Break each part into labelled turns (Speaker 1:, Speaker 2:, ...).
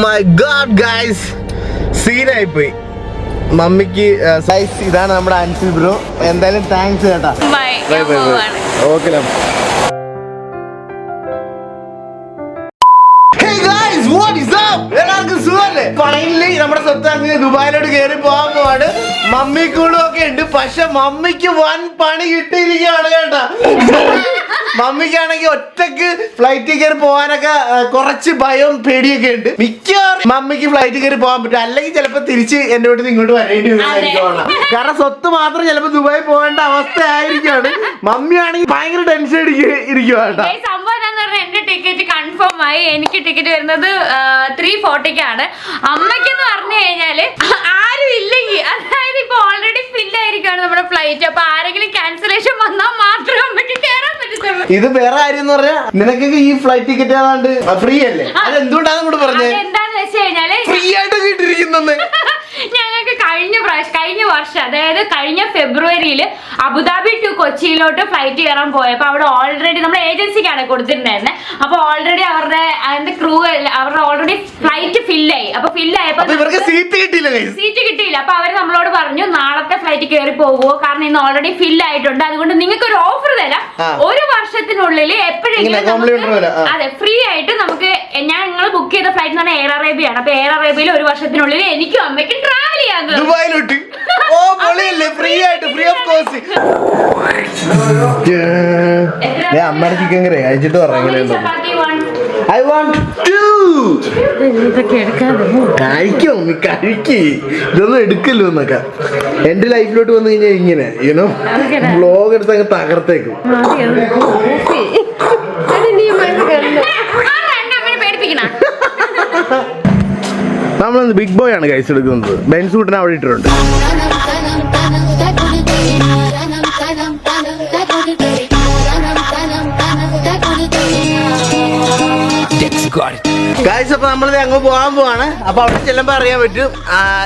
Speaker 1: My god guys, സീനായി പോയി. മമ്മിക്ക് ഇതാണ് നമ്മുടെ അൻസി ബ്രോ. എന്തായാലും താങ്ക്സ് ചേട്ടാ. Bye bye bye. Okay. Finally നമ്മുടെ സ്വത്ത് ദുബായിലോട്ട് കയറി പോകാൻ പോവാണ്. മമ്മിക്കൂടും ഒക്കെ ഉണ്ട്. പക്ഷെ മമ്മിക്ക് വൻ പണി കിട്ടിയിരിക്കുകയാണ് കേട്ടാ. മമ്മിക്കാണെങ്കിൽ ഒറ്റക്ക് ഫ്ലൈറ്റിൽ കയറി പോകാനൊക്കെ കുറച്ച് ഭയവും പേടിയൊക്കെ ഉണ്ട്. മിക്കവാറും മമ്മിക്ക് ഫ്ലൈറ്റിൽ കയറി പോകാൻ പറ്റും. അല്ലെങ്കിൽ ചിലപ്പോ തിരിച്ച് എന്റെ വീട്ടിൽ ഇങ്ങോട്ട് വരേണ്ടി വരുന്നതായിരിക്കും. കാരണം സ്വത്ത് മാത്രം ചിലപ്പോ ദുബായി പോകേണ്ട അവസ്ഥ ആയിരിക്കാണ്. മമ്മി ആണെങ്കിൽ ഭയങ്കര ടെൻഷൻ ഇരിക്കുവാട്ടാ.
Speaker 2: എന്റെ ടിക്കറ്റ് കൺഫേം ആയി. എനിക്ക് ടിക്കറ്റ് വരുന്നത് 340 അമ്മയ്ക്കെന്ന് പറഞ്ഞു കഴിഞ്ഞാല് ആരും ഇല്ലെങ്കിൽ, അതായത് ഇപ്പൊ ഓൾറെഡി ഫിൽ ആയിരിക്കാണ് നമ്മുടെ ഫ്ലൈറ്റ്. അപ്പൊ ആരെങ്കിലും ക്യാൻസലേഷൻ വന്നാൽ മാത്രമേ അമ്മയ്ക്ക് കയറാൻ പറ്റത്തുള്ളൂ.
Speaker 1: ഇത് വേറെ കാര്യം എന്ന് പറഞ്ഞാൽ നിനക്കൊക്കെ ഈ ഫ്ലൈറ്റ് ടിക്കറ്റ് ഏതാണ്ട് ഫ്രീ അല്ലേ? അത് എന്തുകൊണ്ടാണ് കൂടെ പറഞ്ഞത്?
Speaker 2: എന്താന്ന് വെച്ച് കഴിഞ്ഞാല്
Speaker 1: ഫ്രീ ആയിട്ട് കിട്ടിയിരിക്കുന്നത്.
Speaker 2: ഞങ്ങൾക്ക് കഴിഞ്ഞ വർഷം, അതായത് കഴിഞ്ഞ ഫെബ്രുവരിയിൽ അബുദാബി ടു കൊച്ചിയിലോട്ട് ഫ്ലൈറ്റ് കയറാൻ പോയപ്പോ അവിടെ ഓൾറെഡി നമ്മുടെ ഏജൻസിക്കാണ് കൊടുത്തിട്ടുണ്ടായിരുന്നത്. അപ്പൊ ഓൾറെഡി അവരുടെ ക്രൂ അവരുടെ ഓൾറെഡി ഫ്ലൈറ്റ് ഫില്ലായി. അപ്പൊ ഫില്ലായപ്പോ സീറ്റ് കിട്ടിയില്ല. അപ്പൊ അവര് നമ്മളോട് പറഞ്ഞു നാളത്തെ ഫ്ലൈറ്റ് കയറി പോകുമോ, കാരണം ഇന്ന് ഓൾറെഡി ഫില്ലായിട്ടുണ്ട്, അതുകൊണ്ട് നിങ്ങൾക്ക് ഒരു ഓഫർ തരാം. 1 വർഷത്തിനുള്ളിൽ എപ്പോഴെങ്കിലും അതെ ഫ്രീ ആയിട്ട് നമുക്ക്, ഞങ്ങൾ ബുക്ക് ചെയ്ത ഫ്ലൈറ്റ് എന്ന് പറഞ്ഞാൽ എയർ അറേബ്യയാണ്. അപ്പൊ എയർ അറേബ്യയിൽ 1 വർഷത്തിനുള്ളിൽ എനിക്കും അമ്മയ്ക്കും ട്രാവൽ ചെയ്യാൻ
Speaker 1: ദുബായിലോട്ട്. ഓ പൊളിയല്ലേ, ഫ്രീ ആയിട്ട്, ഫ്രീ ഓഫ് കോസ്റ്റ്. അമ്മയുടെ ചിക്കൻ കറി കഴിച്ചിട്ട് പറഞ്ഞു. I want to. കഴിക്കും, കഴിക്ക്. ഇതൊന്നും എടുക്കല്ലോ എന്നൊക്കെ. എന്റെ ലൈഫിലോട്ട് വന്നു കഴിഞ്ഞാൽ ഇങ്ങനെ യുനോ വ്ലോഗ് എടുത്ത് അങ്ങ് തകർത്തേക്കും. നമ്മളൊന്ന് ബിഗ് ബോയ് ആണ് കഴിച്ച് എടുക്കുന്നത്. ബെൻസൂട്ടിനെ അവിടെ ഇട്ടിട്ടുണ്ട്. ഗൈസ്, അപ്പൊ നമ്മളിത് അങ്ങ് പോകാൻ പോവാണ്. അപ്പൊ അവിടെ ചെല്ലുമ്പോ അറിയാൻ പറ്റും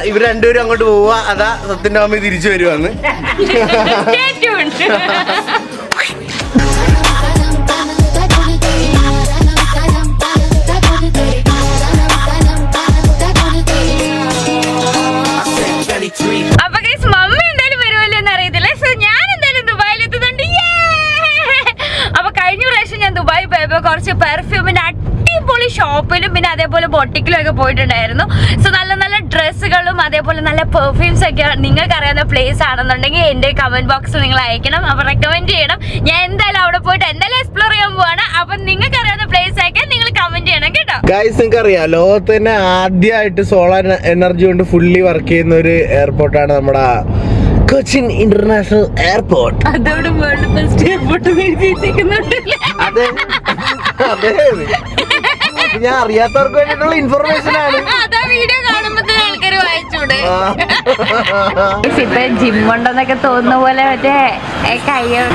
Speaker 1: ഇവർ രണ്ടുപേരും അങ്ങോട്ട് പോവാ, അതാ സത്യന്റെ മമ്മി തിരിച്ചു വരുവാന്ന്.
Speaker 2: അപ്പൊ ഗൈസ്, മമ്മി എന്തായാലും വരുമല്ലോ എന്ന് അറിയത്തില്ല. സോ ഞാൻ എന്തായാലും ദുബായിൽ എത്തുന്നുണ്ട്. അപ്പൊ കഴിഞ്ഞ പ്രാവശ്യം ഞാൻ ദുബായി പോയപ്പോ കുറച്ച് പെർഫ്യൂമിന്റെ അടിപൊളി ഷോപ്പിലും പിന്നെ അതേപോലെ ബൊട്ടിക്കിലും ഒക്കെ പോയിട്ടുണ്ടായിരുന്നു. സോ നല്ല നല്ല ഡ്രസ്സുകളും അതേപോലെ നല്ല പെർഫ്യൂംസ് ഒക്കെ നിങ്ങൾക്ക് അറിയാവുന്ന പ്ലേസ് ആണെന്നുണ്ടെങ്കിൽ എന്റെ കമന്റ് ബോക്സിൽ നിങ്ങൾ അയക്കണം. അപ്പൊ റെക്കമെൻഡ് ചെയ്യണം. ഞാൻ എന്തായാലും അവിടെ പോയിട്ട് എന്തായാലും എക്സ്പ്ലോർ ചെയ്യാൻ പോവാണ്. അപ്പൊ നിങ്ങൾക്ക് അറിയാവുന്ന പ്ലേസ് ഒക്കെ നിങ്ങൾ കമന്റ് ചെയ്യണം കേട്ടോ.
Speaker 1: ഗൈസ്, നിങ്ങൾക്ക് അറിയാം, ലോകത്ത് തന്നെ ആദ്യമായിട്ട് സോളാർ എനർജി കൊണ്ട് ഫുള്ളി വർക്ക് ചെയ്യുന്ന ഒരു എയർപോർട്ടാണ് നമ്മുടെ കൊച്ചിൻ ഇന്റർനാഷണൽ എയർപോർട്ട്.
Speaker 2: അതോട് വേൾഡ് ബെസ്റ്റ് എയർപോർട്ട്
Speaker 1: അതെ അതെ, ഞാൻ അറിയാത്തവർക്ക് വേണ്ടിയിട്ടുള്ള ഇൻഫർമേഷൻ ആണ്.
Speaker 2: വീഡിയോ കാണുമ്പോ ആൾക്കാർ വായിച്ചൂടെ. ഇപ്പൊ ജിം ഉണ്ടെന്നൊക്കെ തോന്നുന്ന പോലെ മറ്റേ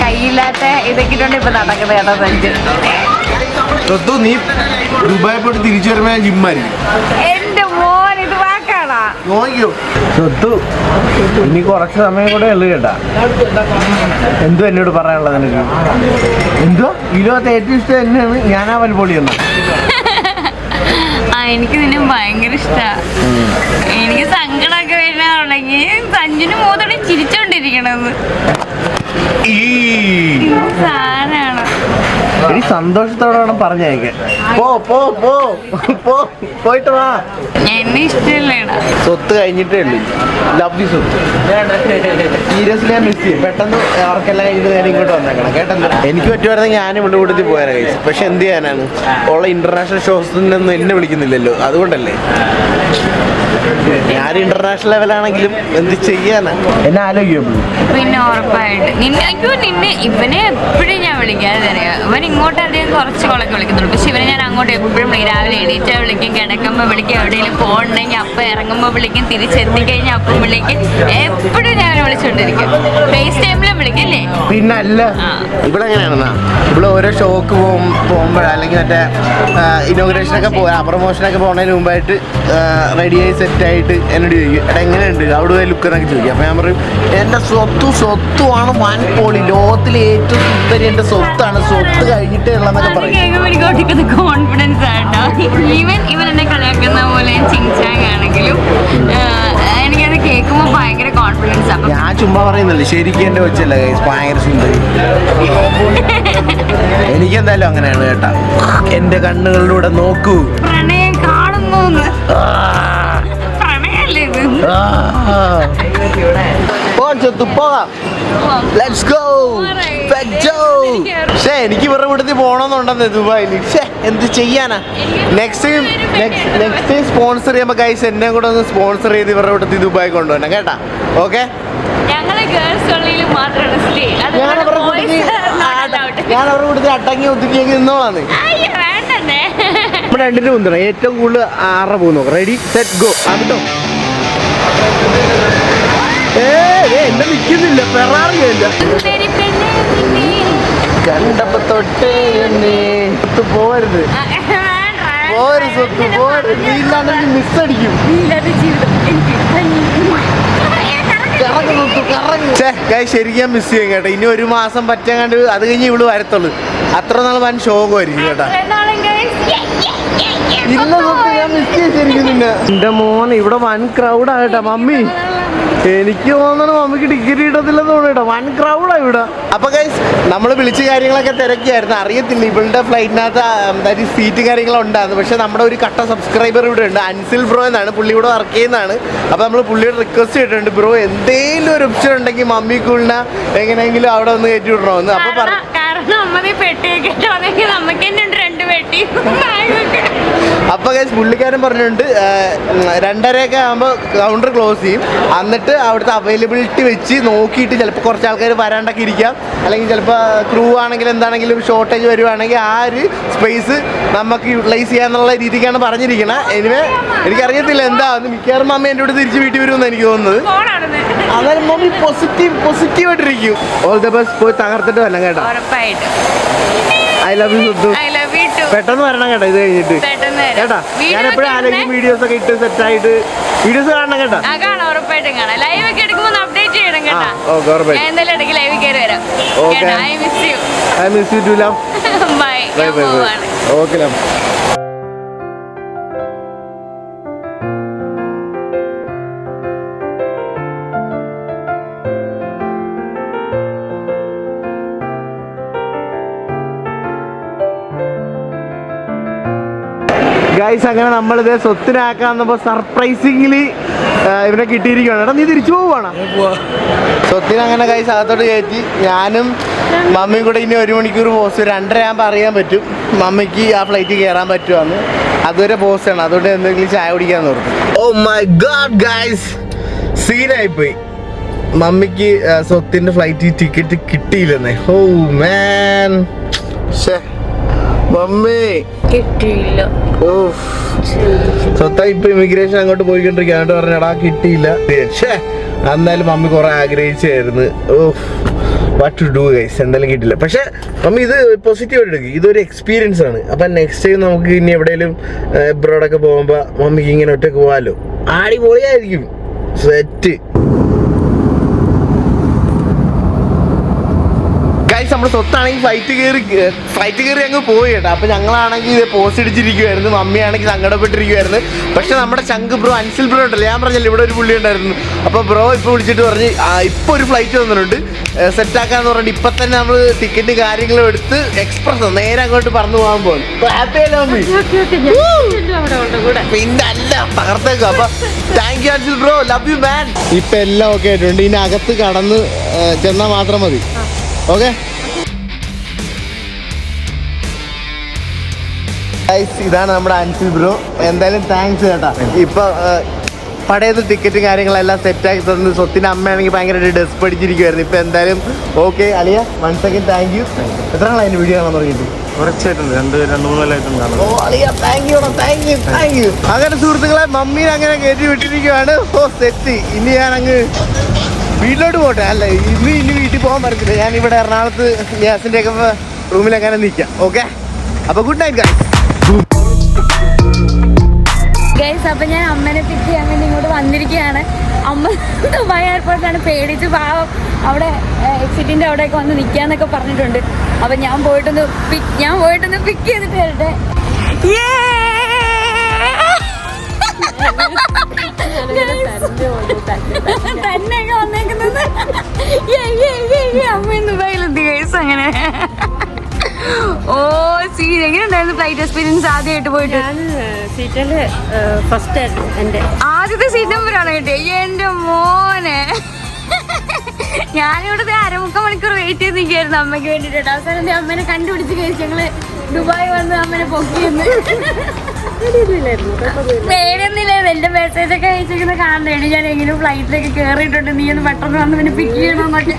Speaker 2: കൈയില്ലാത്ത ഇതൊക്കെ ഇട്ടുണ്ട് ഇപ്പൊ നടക്കുന്നത് കേട്ടോ.
Speaker 1: നീ ദുബായി പോയിട്ട് തിരിച്ചു വരുമ്പോ ജിമ്മായിരിക്കും.
Speaker 2: എന്റെ മോൻ ഇത് വാക്കാണോ?
Speaker 1: നോക്കിയോ സ്വത്തു, ഇനി കുറച്ച് സമയം കൂടെ ഉള്ളു കേട്ടാ. എന്തോ എന്നോട് പറയാനുള്ളത് നിനക്ക്? എന്തോ ഇതിനകത്ത് ഏറ്റവും ഇഷ്ടം തന്നെയാണ് ഞാനാ വൽപൊളി എന്ന്.
Speaker 2: എനിക്ക് നിന്നെ ഭയങ്കര ഇഷ്ടാ. എനിക്ക് സങ്കടമൊക്കെ വരാറുണ്ടെങ്കിൽ സഞ്ജുന് മൂന്നോടെ ചിരിച്ചോണ്ടിരിക്കണത് സാധനമാണ്.
Speaker 1: ഇനി സന്തോഷത്തോടെ പറഞ്ഞേക്കാൻ പോയിട്ട് വാ.
Speaker 2: എന്നെ ഇഷ്ടമല്ലേടാ.
Speaker 1: സ്വത്ത് കഴിഞ്ഞിട്ടേ ഉള്ളൂ. ലവ് യു സ്വത്ത്. സീരിയസ്ലി ഞാൻ മിസ് ചെയ്യും. പെട്ടെന്ന് അവർക്കെല്ലാം കഴിഞ്ഞിട്ട് നേരെ ഇങ്ങോട്ട് വന്നേക്കണം കേട്ടല്ലോ. എനിക്ക് പറ്റുമായിരുന്നെങ്കിൽ ഞാനും ഇവിടെ കൂട്ടത്തിൽ പോയാലേ കഴിച്ചു. പക്ഷെ എന്ത് ചെയ്യാനാണ്, ഉള്ള ഇന്റർനാഷണൽ ഷോസിനൊന്നും എന്നെ വിളിക്കുന്നില്ലല്ലോ. അതുകൊണ്ടല്ലേ. ഞാൻ ഇന്റർനാഷണൽ ലെവലാണെങ്കിലും എന്ത് ചെയ്യാനാ, എന്നെ ആലോചിക്കും.
Speaker 2: പിന്നെ ഉറപ്പായിട്ട് നിന്നെ ഇവനെ എപ്പോഴും ഞാൻ വിളിക്കാതെ അറിയാം. ഇവൻ ഇങ്ങോട്ട് അധികം കുറച്ച് കൊളൊക്കെ വിളിക്കുന്നുള്ളൂ. പക്ഷെ ഇവനെ ഞാൻ അങ്ങോട്ട് എപ്പോഴും രാവിലെ എണീറ്റാൽ വിളിക്കും, കിടക്കുമ്പോൾ വിളിക്കും, എവിടെയെങ്കിലും പോകണമെങ്കിൽ അപ്പം ഇറങ്ങുമ്പോൾ വിളിക്കും, തിരിച്ചെത്തിക്കഴിഞ്ഞാൽ അപ്പം വിളിക്കും. എപ്പോഴും ഞാൻ വിളിച്ചോണ്ടിരിക്കും. ഫേസ് ടൈമിലും വിളിക്കില്ലേ?
Speaker 1: പിന്നെ അല്ല, ഇവിടെ എങ്ങനെയാണെന്നാ, ഇവിടെ ഓരോ ഷോക്ക് പോകുമ്പോൾ അല്ലെങ്കിൽ മറ്റേ ഇനോഗ്രേഷനൊക്കെ പ്രൊമോഷനൊക്കെ പോകുന്നതിന് മുമ്പായിട്ട് റെഡിയായി സെറ്റായിട്ട് എന്നോട് ചോദിക്കും, എടാ എങ്ങനെയുണ്ട് അവിടെ പോയി ലുക്ക് എന്നൊക്കെ ചോദിക്കും. അപ്പം ഞാൻ പറയും, എൻ്റെ സ്വത്തുമാണ് വൻ പൊളി, ലോകത്തിലെ ഏറ്റവും സുന്ദരി എൻ്റെ സ്വത്താണ്, സ്വത്ത് കഴിഞ്ഞിട്ടേ ഉള്ളതെന്നൊക്കെ പറയും.
Speaker 2: കോൺഫിഡൻസ് ആട്ടോ. ഇവൻ എന്നെ കളിയാക്കുന്ന പോലെ ചിങ്ചാങ് ആണെങ്കിലും എനിക്കത് കേൾക്കുമ്പോൾ ഭയങ്കര കോൺഫിഡൻസ്. അപ്പം
Speaker 1: ഞാൻ ചുമ്മാ പറയുന്നില്ല, ശരിക്കും എന്റെ കൊച്ചല്ല ഭയങ്കര സുന്ദരി. എനിക്കെന്തായാലും അങ്ങനെയാണ് കേട്ടാ. എന്റെ കണ്ണുകളിലൂടെ നോക്കൂ,
Speaker 2: പ്രണയം കാണുന്നു. പ്രണയല്ലേ ഇത്?
Speaker 1: പോകാം. Let's go. എനിക്ക് ഇവരുടെ കൂട്ടത്തിൽ പോകണമെന്നുണ്ടെന്ന് ദുബായിൽ. എന്ത് ചെയ്യാനാ? നെക്സ്റ്റ് ടൈം സ്പോൺസർ ചെയ്യുമ്പോ ഗൈസ് എന്നെ കൂടെ ഒന്ന് സ്പോൺസർ ചെയ്ത് ഇവരുടെ കൂട്ടത്തിൽ ദുബായി കൊണ്ടുവരണം കേട്ടാ. ഓക്കെ,
Speaker 2: ഞങ്ങള് ഗേൾസ് ഒള്ളിയിൽ മാത്രമാണ് സ്റ്റേ.
Speaker 1: ഞാൻ അവരുടെ കൂട്ടത്തിൽ അടങ്ങി ഒതുക്കിയെങ്കിൽ നിന്നോളാന്ന്.
Speaker 2: വേണ്ടേ?
Speaker 1: നമ്മുടെ രണ്ടിന്റെ മുന്തണം ഏറ്റവും കൂടുതൽ 6 പോകുന്നു. Ready set go. അതിട്ടോ എന്നെ നിൽക്കുന്നില്ല, ഫെറാറിയല്ല കണ്ടപ്പോ തൊട്ടേ എന്നെ പോരുത്, സ്വത്ത് പോരുത്. നീ ഇല്ലാണ്ടെങ്കിൽ മിസ് അടിക്കും. ശരിക്കും മിസ് ചെയ്യും കേട്ടോ. ഇനി 1 മാസം പറ്റാണ്ട് അത് കഴിഞ്ഞ് ഇവള് വരത്തുള്ളൂ. അത്ര നാൾ വൻ ശോകമായിരിക്കും കേട്ടാ. ഇല്ല സ്വത്ത്, ഞാൻ മിസ് ചെയ്യും ശരിക്കും നിന്നെ. എന്റെ മോനെ ഇവിടെ വൻ ക്രൗഡാ കേട്ടാ. മമ്മി എനിക്ക് തോന്നണം മമ്മിക്ക് ടിക്കറ്റ് കിട്ടത്തില്ലെന്ന് തോന്നട്ടോ, വൻ ക്രൗഡാ ഇവിടെ. അപ്പൊ ഗൈസ് നമ്മൾ വിളിച്ച കാര്യങ്ങളൊക്കെ തിരക്കിയായിരുന്നു. അറിയത്തില്ല ഇവളുടെ ഫ്ലൈറ്റിനകത്ത് സീറ്റ് കാര്യങ്ങളുണ്ടായിരുന്നു. പക്ഷെ നമ്മുടെ ഒരു കട്ട സബ്സ്ക്രൈബർ ഇവിടെ ഉണ്ട്, അൻസിൽ ബ്രോ എന്നാണ്. പുള്ളി ഇവിടെ വർക്ക് ചെയ്യുന്നതാണ്. അപ്പൊ നമ്മൾ പുള്ളിയോട് റിക്വസ്റ്റ് ചെയ്തിട്ടുണ്ട്, ബ്രോ എന്തെങ്കിലും ഒരു ഓപ്ഷൻ ഉണ്ടെങ്കിൽ മമ്മി കൂളിനെ എങ്ങനെയെങ്കിലും അവിടെ ഒന്ന് കയറ്റി വിടണമെന്ന്. അപ്പൊ അപ്പൊ ഗൈസ് പുള്ളിക്കാരൻ പറഞ്ഞിട്ടുണ്ട് 2:30 ആകുമ്പോൾ കൗണ്ടർ ക്ലോസ് ചെയ്യും. എന്നിട്ട് അവിടുത്തെ അവൈലബിലിറ്റി വെച്ച് നോക്കിയിട്ട് ചിലപ്പോൾ കുറച്ച് ആൾക്കാർ വരാണ്ടൊക്കെ ഇരിക്കാം, അല്ലെങ്കിൽ ചിലപ്പോൾ ക്രൂ ആണെങ്കിലും എന്താണെങ്കിലും ഷോർട്ടേജ് വരുവാണെങ്കിൽ ആ ഒരു സ്പേസ് നമുക്ക് യൂട്ടിലൈസ് ചെയ്യാന്നുള്ള രീതിക്കാണ് പറഞ്ഞിരിക്കുന്നത്. എനിക്കറിയത്തില്ല എന്താന്ന്. മിക്കവാറും മമ്മി എൻ്റെ കൂടെ തിരിച്ച് വീട്ടിൽ വരുമെന്ന് എനിക്ക് തോന്നുന്നത്. അതായത് മമ്മി പോസിറ്റീവായിട്ടിരിക്കും. All the best. പോയി തകർത്തിട്ട് വരണം കേട്ടോ. I love you Sudhu. പെട്ടെന്ന് വരണം കേട്ടോ ഇത് കഴിഞ്ഞിട്ട് കേട്ടാ. ഞാൻ എപ്പോഴും ആലോചിക്കും വീഡിയോസ് ഒക്കെ ഇട്ട് സെറ്റ് ആയിട്ട് വീഡിയോസ് കാണണം കേട്ടോ.
Speaker 2: ലൈവ് ഒക്കെ എടുക്കുമ്പോൾ അപ്ഡേറ്റ് ചെയ്യണം കേട്ടോ. എന്തായാലും ഇടയ്ക്ക് ലൈവ് കയറി വരാം.
Speaker 1: I miss you too, love.
Speaker 2: Bye.
Speaker 1: Okay, love. Guys അങ്ങനെ നമ്മളിത് സ്വത്തിനാക്കാൻ വന്നപ്പോൾ സർപ്രൈസിംഗ്ലി ഇവനെ കിട്ടിയിരിക്കുകയാണ്. എടാ നീ തിരിച്ചു പോവാണ് സ്വത്തിന്. അങ്ങനെ ഗൈസ് അകത്തോട്ട് കയറ്റി ഞാനും മമ്മിയും കൂടെ ഇനി 1 മണിക്കൂർ പോസ്റ്റ് 2:30 ആകുമ്പോൾ അറിയാൻ പറ്റും മമ്മിക്ക് ആ ഫ്ലൈറ്റ് കയറാൻ പറ്റുമെന്ന്. അതുവരെ പോസ്റ്റാണ്, അതുകൊണ്ട് എന്തെങ്കിലും ചായ കുടിക്കാൻ ഓർത്തു. ഓ മൈ ഗോഡ് ഗൈസ്, സീനായിപ്പോയി. മമ്മിക്ക് സ്വത്തിൻ്റെ ഫ്ലൈറ്റ് ടിക്കറ്റ് കിട്ടിയില്ലെന്നേ. ഓ മാൻ, മമ്മി കിട്ടിയില്ല. സ്വത്ത ഇപ്പൊ ഇമിഗ്രേഷൻ അങ്ങോട്ട് പോയിക്കൊണ്ടിരിക്കുക. അങ്ങോട്ട് പറഞ്ഞടാ കിട്ടിയില്ല. എന്നാലും മമ്മി കുറെ ആഗ്രഹിച്ചായിരുന്നു. വാട്ട് ടു ഡു ഗൈസ്, എന്തായാലും കിട്ടില്ല. പക്ഷെ മമ്മി ഇത് പോസിറ്റീവായിട്ട് എടുക്കും, ഇതൊരു എക്സ്പീരിയൻസ് ആണ്. അപ്പം നെക്സ്റ്റ് ടൈം നമുക്ക് ഇനി എവിടെയെങ്കിലും എബ്രോഡൊക്കെ പോകുമ്പോൾ മമ്മിക്ക് ഇങ്ങനെ ഒറ്റക്ക് പോകാമല്ലോ. അടിപൊളിയായിരിക്കും. സെറ്റ്. നമ്മുടെ സ്വത്താണെങ്കിൽ ഫ്ലൈറ്റ് കയറി അങ്ങ് പോയി കേട്ടോ. അപ്പൊ ഞങ്ങളാണെങ്കിൽ ഇത് പോസ്റ്റ് അടിച്ചിരിക്കുവായിരുന്നു, മമ്മിയാണെങ്കിൽ സങ്കടപ്പെട്ടിരിക്കുവായിരുന്നു. പക്ഷെ നമ്മുടെ ചങ്ക് ബ്രോ അൻസിൽ ബ്രോ ഉണ്ടല്ലോ, ഞാൻ പറഞ്ഞല്ലോ ഇവിടെ ഒരു പുള്ളി ഉണ്ടായിരുന്നു. അപ്പൊ ബ്രോ ഇപ്പൊ വിളിച്ചിട്ട് പറഞ്ഞ് ഇപ്പൊ ഒരു ഫ്ലൈറ്റ് വന്നിട്ടുണ്ട് സെറ്റാക്കാന്ന് പറഞ്ഞിട്ട് ഇപ്പൊ തന്നെ നമ്മൾ ടിക്കറ്റ് കാര്യങ്ങളും എടുത്ത് എക്സ്പ്രസ് നേരെ അങ്ങോട്ട് പറന്നു പോകാൻ പോകും. പിന്നെ അല്ല തകർത്തേക്കും. അപ്പൊ thank you Ansil bro, love you man. ഇപ്പൊ എല്ലാം ഓക്കെ ആയിട്ടുണ്ട്. ഇനി അകത്ത് കടന്ന് ചെന്നാൽ മാത്രം മതി. ഓക്കെ, ഇതാണ് നമ്മുടെ അൻസിൽ ബ്രോ. എന്തായാലും താങ്ക്സ് കേട്ടാ. ഇപ്പൊ പടയത് ടിക്കറ്റ് കാര്യങ്ങളെല്ലാം സെറ്റാക്കി തന്നു. സ്വത്തിന്റെ അമ്മയാണെങ്കിൽ ഭയങ്കരമായിട്ട് ഡെസ്പ് അടിച്ചിരിക്കുവായിരുന്നു. ഇപ്പൊ എന്തായാലും ഓക്കെ അളിയ, 1 സെക്കൻഡ് താങ്ക് യു. എത്ര നാളായി വീഡിയോ കാണാൻ തുടങ്ങിയിട്ട്?
Speaker 3: കുറച്ചായിട്ടുണ്ട്, 2-3 കൊല്ലമായിട്ടും കാണാം.
Speaker 1: ഓ അളിയ താങ്ക് യു. അങ്ങനെ സുഹൃത്തുക്കളെ മമ്മീനെ അങ്ങനെ കയറ്റി വിട്ടിരിക്കുവാണ്. ഓ സെറ്റ്. ഇനി ഞാൻ അങ്ങ് വീട്ടിലോട്ട് പോട്ടെ. അല്ല ഇനി വീട്ടിൽ പോകാൻ പറ്റത്തില്ല. ഞാൻ ഇവിടെ എറണാകുളത്ത് ഗ്യാസിന്റെ ഒക്കെ റൂമിലെങ്ങനെ നിൽക്കാം. ഓക്കെ, അപ്പൊ ഗുഡ് നൈറ്റ്
Speaker 2: ഗൈസ്. അപ്പൊ ഞാൻ അമ്മനെ പിക്ക് ചെയ്യാൻ വേണ്ടി ഇങ്ങോട്ട് വന്നിരിക്കുകയാണ്. അമ്മ ദുബായ് എയർപോർട്ടിലാണ്, പേടിച്ച് പാവം അവിടെ എക്സിറ്റിന്റെ അവിടെയൊക്കെ വന്ന് നിൽക്കാന്നൊക്കെ പറഞ്ഞിട്ടുണ്ട്. അപ്പൊ ഞാൻ പോയിട്ടൊന്ന് പിക്ക് ചെയ്തിട്ട് വരട്ടെ. തന്നെയൊക്കെ വന്നേക്കുന്നത് അമ്മ ദുബായിലെത്തി കേസ് അങ്ങനെ. ഓ സീ എങ്ങനെയുണ്ടായിരുന്നു ഫ്ലൈറ്റ് എക്സ്പീരിയൻസ് ആദ്യമായിട്ട് പോയിട്ട്?
Speaker 4: സീറ്റില് ഫസ്റ്റ് ആയിരുന്നു എൻ്റെ.
Speaker 2: ആദ്യത്തെ സീറ്റ് നമ്പറാണ് കിട്ടിയത്. എന്റെ മോനെ ഞാനിവിടുത്തെ 1/2 മണിക്കൂർ വെയിറ്റ് ചെയ്ത് നിൽക്കായിരുന്നു അമ്മയ്ക്ക് വേണ്ടിട്ട്. അവസാനം അമ്മേനെ കണ്ടുപിടിച്ച് കഴിച്ച് ഞങ്ങള് ദുബായ് വന്ന് അമ്മനെ പൊക്കിയെന്ന്. പേടിയൊന്നുമില്ലായിരുന്നു. എന്റെ മെസ്സേജ് ഒക്കെ അയച്ചിരിക്കുന്ന കാണണ്ടേ ഞാൻ എങ്ങനെ ഫ്ലൈറ്റിലേക്ക് കേറിയിട്ടുണ്ട്, നീ ഒന്ന് പെട്ടെന്ന് വന്ന് പിന്നെ പിക്ക് ചെയ്യണമെന്നൊക്കെ.